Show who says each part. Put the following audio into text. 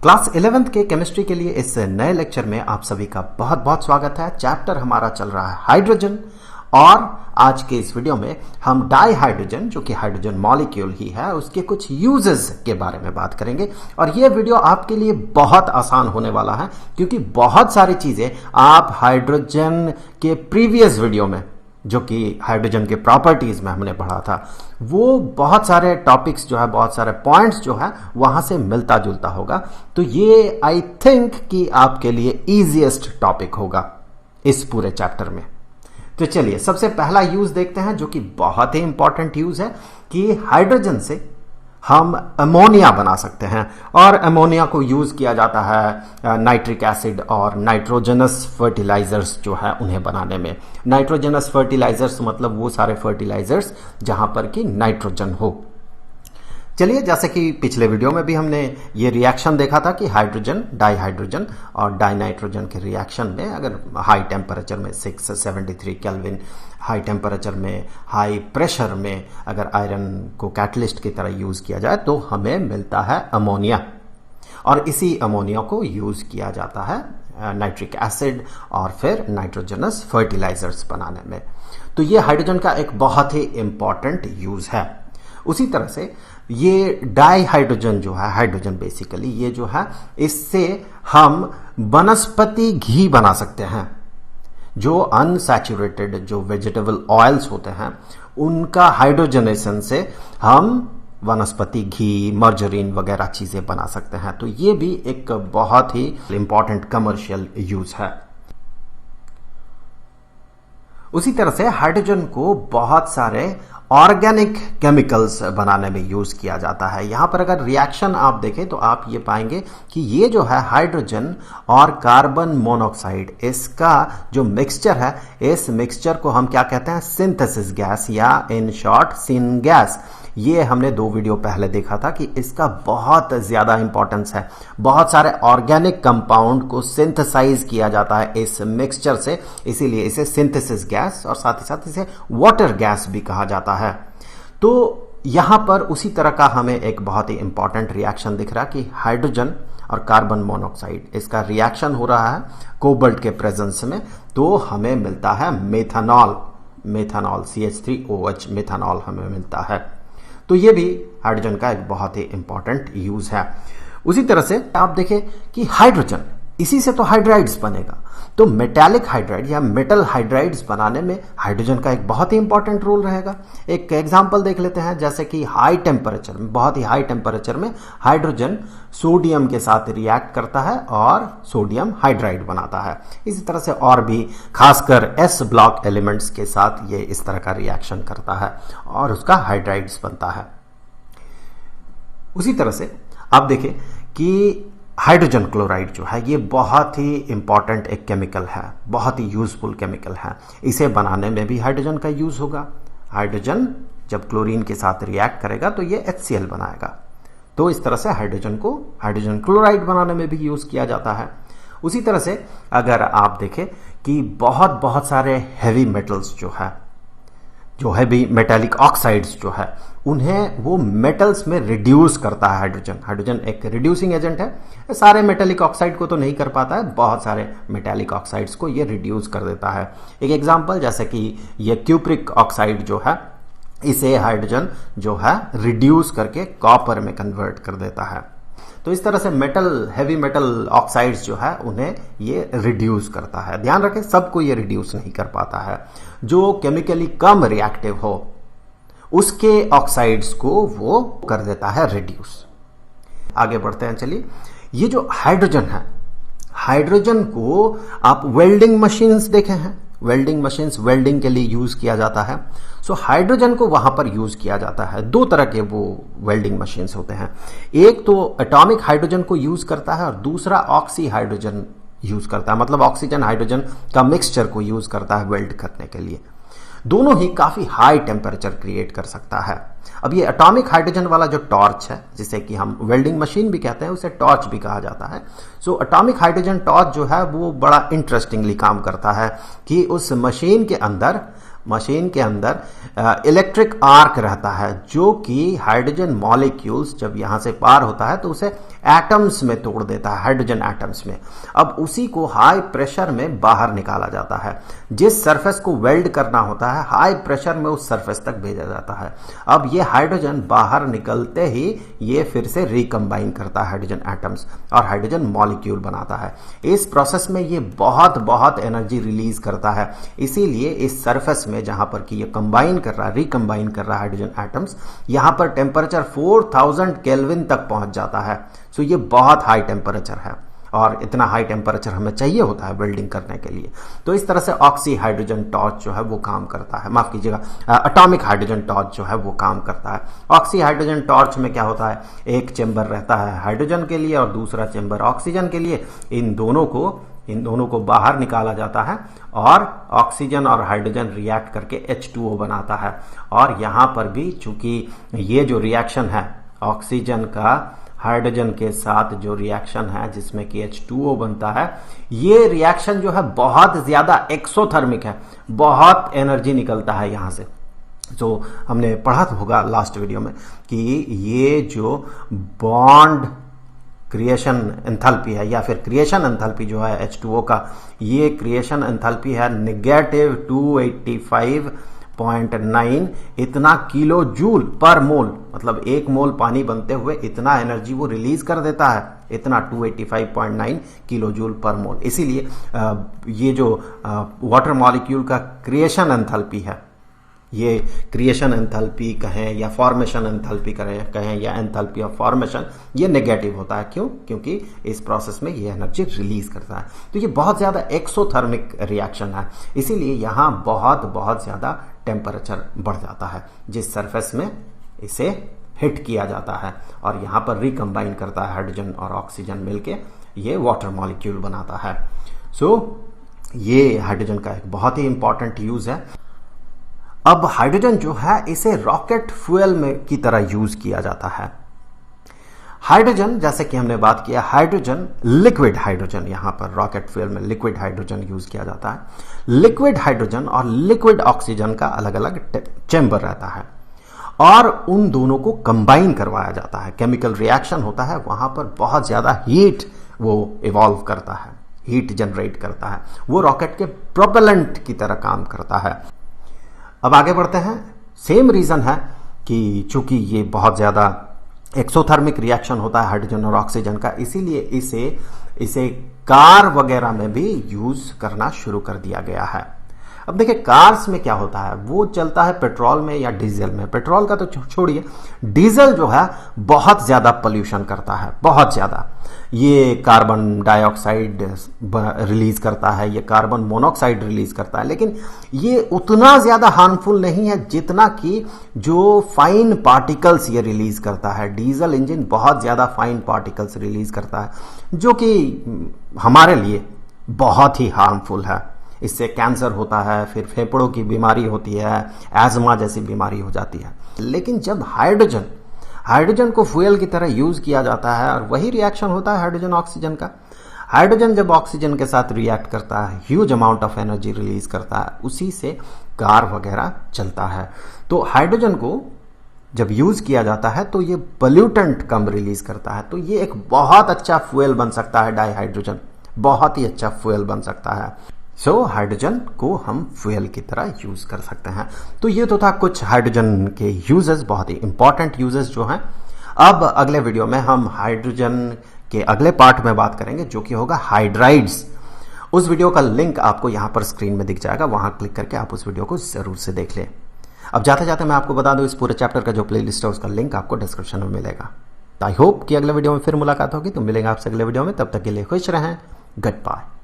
Speaker 1: Class 11th के chemistry के लिए इस नए लेक्चर में आप सभी का बहुत बहुत स्वागत है। चैप्टर हमारा चल रहा है हाइड्रोजन और आज के इस वीडियो में हम डाई हाइड्रोजन जो कि हाइड्रोजन मॉलिक्यूल ही है उसके कुछ यूजेस के बारे में बात करेंगे। और यह वीडियो आपके लिए बहुत आसान होने वाला है क्योंकि बहुत सारी चीजें आप हाइड्रोजन के प्रीवियस वीडियो में जो कि हाइड्रोजन के प्रॉपर्टीज में हमने पढ़ा था वो बहुत सारे टॉपिक्स जो है बहुत सारे पॉइंट्स जो है वहां से मिलता जुलता होगा। तो ये आई थिंक कि आपके लिए इजीएस्ट टॉपिक होगा इस पूरे चैप्टर में। तो चलिए सबसे पहला यूज देखते हैं जो कि बहुत ही इंपॉर्टेंट यूज है कि हाइड्रोजन से हम अमोनिया बना सकते हैं। और अमोनिया को यूज किया जाता है नाइट्रिक एसिड और नाइट्रोजनस फर्टिलाइजर्स जो है उन्हें बनाने में। नाइट्रोजनस फर्टिलाइजर्स मतलब वो सारे फर्टिलाइजर्स जहां पर कि नाइट्रोजन हो। चलिए जैसे कि पिछले वीडियो में भी हमने ये रिएक्शन देखा था कि हाइड्रोजन डाई हाइड्रोजन और डाई नाइट्रोजन के रिएक्शन में अगर हाई टेम्परेचर में 673 केल्विन, हाई टेम्परेचर में हाई प्रेशर में अगर आयरन को कैटलिस्ट की तरह यूज किया जाए तो हमें मिलता है अमोनिया। और इसी अमोनिया को यूज किया जाता है नाइट्रिक एसिड और फिर नाइट्रोजनस फर्टिलाइजर्स बनाने में। तो ये हाइड्रोजन का एक बहुत ही इंपॉर्टेंट यूज है। उसी तरह से ये डाई हाइड्रोजन जो है हाइड्रोजन बेसिकली ये जो है इससे हम वनस्पति घी बना सकते हैं। जो अनसैचुरेटेड जो वेजिटेबल ऑयल्स होते हैं उनका हाइड्रोजनेशन से हम वनस्पति घी, मर्जरीन वगैरह चीजें बना सकते हैं। तो ये भी एक बहुत ही इंपॉर्टेंट कमर्शियल यूज है। उसी तरह से हाइड्रोजन को बहुत सारे ऑर्गेनिक केमिकल्स बनाने में यूज किया जाता है। यहां पर अगर रिएक्शन आप देखें तो आप ये पाएंगे कि ये जो है हाइड्रोजन और कार्बन मोनोऑक्साइड इसका जो मिक्सचर है इस मिक्सचर को हम क्या कहते हैं, सिंथेसिस गैस या इन शॉर्ट सिन गैस। ये हमने 2 वीडियो पहले देखा था कि इसका बहुत ज्यादा इंपॉर्टेंस है। बहुत सारे ऑर्गेनिक कंपाउंड को सिंथेसाइज किया जाता है इस मिक्सचर से, इसीलिए इसे सिंथेसिस गैस और साथ ही साथ इसे वाटर गैस भी कहा जाता है। तो यहां पर उसी तरह का हमें एक बहुत ही इंपॉर्टेंट रिएक्शन दिख रहा है कि हाइड्रोजन और कार्बन मोनोऑक्साइड इसका रिएक्शन हो रहा है कोबाल्ट के प्रेजेंस में, तो हमें मिलता है मेथनॉल। मेथनॉल CH3OH मेथनॉल हमें मिलता है। तो ये भी हाइड्रोजन का एक बहुत ही इंपॉर्टेंट यूज है। उसी तरह से आप देखें कि हाइड्रोजन इसी से तो हाइड्राइड्स बनेगा। तो मेटालिक हाइड्राइड या मेटल हाइड्राइड्स बनाने में हाइड्रोजन का एक बहुत ही इंपॉर्टेंट रोल रहेगा। एक एग्जांपल देख लेते हैं जैसे कि हाई टेम्परेचर में, बहुत ही हाई टेम्परेचर में हाइड्रोजन सोडियम के साथ रिएक्ट करता है और सोडियम हाइड्राइड बनाता है। इसी तरह से और भी खासकर S ब्लॉक एलिमेंट्स के साथ ये इस तरह का रिएक्शन करता है और उसका हाइड्राइड्स बनता है। उसी तरह से आप देखें कि हाइड्रोजन क्लोराइड जो है ये बहुत ही इंपॉर्टेंट एक केमिकल है, बहुत ही यूजफुल केमिकल है। इसे बनाने में भी हाइड्रोजन का यूज होगा। हाइड्रोजन जब क्लोरीन के साथ रिएक्ट करेगा तो ये HCl बनाएगा। तो इस तरह से हाइड्रोजन को हाइड्रोजन क्लोराइड बनाने में भी यूज किया जाता है। उसी तरह से अगर आप देखें कि बहुत सारे हैवी मेटल्स जो हैवी मेटालिक ऑक्साइड्स जो है उन्हें वो मेटल्स में रिड्यूस करता है हाइड्रोजन। हाइड्रोजन एक रिड्यूसिंग एजेंट है। सारे मेटालिक ऑक्साइड को तो नहीं कर पाता है, बहुत सारे मेटालिक ऑक्साइड्स को ये रिड्यूस कर देता है। एक एग्जांपल जैसे कि ये क्यूप्रिक ऑक्साइड जो है इसे हाइड्रोजन जो है रिड्यूस करके कॉपर में कन्वर्ट कर देता है। तो इस तरह से हैवी मेटल ऑक्साइड्स जो है उन्हें ये रिड्यूस करता है। ध्यान रखें सबको ये रिड्यूस नहीं कर पाता है। जो केमिकली कम रिएक्टिव हो उसके ऑक्साइड्स को वो कर देता है रिड्यूस। आगे बढ़ते हैं। चलिए ये जो हाइड्रोजन है हाइड्रोजन को आप वेल्डिंग मशीन्स देखे हैं। वेल्डिंग मशीन्स वेल्डिंग के लिए यूज किया जाता है। सो हाइड्रोजन को वहां पर यूज किया जाता है। 2 तरह के वो वेल्डिंग मशीन्स होते हैं। एक तो एटॉमिक हाइड्रोजन को यूज करता है और दूसरा ऑक्सी हाइड्रोजन यूज करता है, मतलब ऑक्सीजन हाइड्रोजन का मिक्सचर को यूज करता है वेल्ड करने के लिए। दोनों ही काफी हाई टेम्परेचर क्रिएट कर सकता है। अब ये एटॉमिक हाइड्रोजन वाला जो टॉर्च है जिसे कि हम वेल्डिंग मशीन भी कहते हैं उसे टॉर्च भी कहा जाता है। सो एटॉमिक हाइड्रोजन टॉर्च जो है वो बड़ा इंटरेस्टिंगली काम करता है कि उस मशीन के अंदर मशीन के अंदर इलेक्ट्रिक आर्क रहता है, जो कि हाइड्रोजन मॉलिक्यूल्स जब यहां से पार होता है तो उसे एटम्स में तोड़ देता है, हाइड्रोजन एटम्स में। अब उसी को हाई प्रेशर में बाहर निकाला जाता है। जिस सरफेस को वेल्ड करना होता है हाई प्रेशर में उस सरफेस तक भेजा जाता है। अब ये हाइड्रोजन बाहर निकलते ही ये फिर से रिकम्बाइन करता है हाइड्रोजन एटम्स और हाइड्रोजन मॉलिक्यूल बनाता है। इस प्रोसेस में ये बहुत एनर्जी रिलीज करता है। इसीलिए इस सरफेस में जहां पर कि ये कंबाइन कर रहा है, रिकम्बाइन कर रहा है हाइड्रोजन एटम्स, यहां पर टेम्परेचर 4000 केल्विन तक पहुंच जाता है। सो ये बहुत हाई टेम्परेचर है और इतना हाई टेम्परेचर हमें चाहिए होता है वेल्डिंग करने के लिए। तो इस तरह से ऑक्सी हाइड्रोजन टॉर्च जो है वो काम करता है, माफ कीजिएगा, एटॉमिक हाइड्रोजन टॉर्च जो है वो काम करता है। ऑक्सी हाइड्रोजन टॉर्च में क्या होता है, एक चेंबर रहता है हाइड्रोजन के लिए और दूसरा चेंबर ऑक्सीजन के लिए। इन दोनों को बाहर निकाला जाता है और ऑक्सीजन और हाइड्रोजन रिएक्ट करके H2O बनाता है। और यहां पर भी चूंकि ये जो रिएक्शन है ऑक्सीजन का हाइड्रोजन के साथ जो रिएक्शन है जिसमें कि H2O बनता है, ये रिएक्शन जो है बहुत ज्यादा एक्सोथर्मिक है, बहुत एनर्जी निकलता है यहां से। जो हमने पढ़ा होगा लास्ट वीडियो में कि ये जो बॉन्ड क्रिएशन एंथैल्पी है या फिर क्रिएशन एंथैल्पी जो है H2O का, ये क्रिएशन एंथैल्पी है नेगेटिव 285.9 इतना किलो जूल पर मोल। मतलब एक मोल पानी बनते हुए इतना एनर्जी वो रिलीज कर देता है, इतना 285.9 किलो जूल पर मोल। इसीलिए ये जो वाटर मॉलिक्यूल का क्रिएशन एंथैल्पी है, ये क्रिएशन एंथैल्पी कहें या फॉर्मेशन एंथैल्पी कहें या एंथैल्पी ऑफ फॉर्मेशन, ये नेगेटिव होता है। क्यों? क्योंकि इस प्रोसेस में ये एनर्जी रिलीज करता है। तो ये बहुत ज्यादा एक्सोथर्मिक रिएक्शन है, इसीलिए यहां बहुत ज्यादा टेम्परेचर बढ़ जाता है जिस सरफेस में इसे हिट किया जाता है और यहां पर रिकम्बाइन करता है हाइड्रोजन और ऑक्सीजन मिलके ये वाटर मॉलिक्यूल बनाता है। सो ये हाइड्रोजन का एक बहुत ही इंपॉर्टेंट यूज है। अब हाइड्रोजन जो है इसे रॉकेट फ्यूल में की तरह यूज किया जाता है। हाइड्रोजन, जैसे कि हमने बात किया, हाइड्रोजन लिक्विड हाइड्रोजन, यहां पर रॉकेट फ्यूल में लिक्विड हाइड्रोजन यूज किया जाता है। लिक्विड हाइड्रोजन और लिक्विड ऑक्सीजन का अलग अलग चेंबर रहता है और उन दोनों को कंबाइन करवाया जाता है। केमिकल रिएक्शन होता है, वहां पर बहुत ज्यादा हीट वो इवॉल्व करता है, हीट जनरेट करता है, वो रॉकेट के प्रोपेलेंट की तरह काम करता है। अब आगे बढ़ते हैं। सेम रीजन है कि चूंकि ये बहुत ज्यादा एक्सोथर्मिक रिएक्शन होता है हाइड्रोजन और ऑक्सीजन का, इसीलिए इसे कार वगैरह में भी यूज करना शुरू कर दिया गया है। अब देखिए कार्स में क्या होता है, वो चलता है पेट्रोल में या डीजल में। पेट्रोल का तो छोड़िए, डीजल जो है बहुत ज्यादा पोल्यूशन करता है, बहुत ज्यादा। ये कार्बन डाइऑक्साइड रिलीज करता है, ये कार्बन मोनोऑक्साइड रिलीज करता है, लेकिन ये उतना ज्यादा हार्मफुल नहीं है जितना कि जो फाइन पार्टिकल्स ये रिलीज करता है। डीजल इंजन बहुत ज्यादा फाइन पार्टिकल्स रिलीज करता है जो कि हमारे लिए बहुत ही हार्मफुल है। इससे कैंसर होता है, फिर फेफड़ों की बीमारी होती है, एजमा जैसी बीमारी हो जाती है। लेकिन जब हाइड्रोजन को फ्यूल की तरह यूज किया जाता है और वही रिएक्शन होता है हाइड्रोजन ऑक्सीजन का। हाइड्रोजन जब ऑक्सीजन के साथ रिएक्ट करता है, huge amount of energy release करता है, उसी से कार वगैरह चलता है। तो हाइड्रोजन को जब यूज किया जाता है तो ये पोल्यूटेंट कम रिलीज करता है, तो ये एक बहुत अच्छा फ्यूल बन सकता है। डाइहाइड्रोजन बहुत ही अच्छा फ्यूल बन सकता है। सो हाइड्रोजन को हम फ्यूल की तरह यूज कर सकते हैं। तो ये तो था कुछ हाइड्रोजन के यूजेस, बहुत ही इंपॉर्टेंट यूजेस जो हैं। अब अगले वीडियो में हम हाइड्रोजन के अगले पार्ट में बात करेंगे जो कि होगा हाइड्राइड्स। उस वीडियो का लिंक आपको यहां पर स्क्रीन में दिख जाएगा, वहां क्लिक करके आप उस वीडियो को जरूर से देख लें। अब जाते जाते मैं आपको बता दूं, इस पूरे चैप्टर का जो प्लेलिस्ट है उसका लिंक आपको डिस्क्रिप्शन में मिलेगा। आई होप कि अगले वीडियो में फिर मुलाकात होगी। तो मिलेंगे आपसे अगले वीडियो में, तब तक के लिए खुश रहें। Good bye.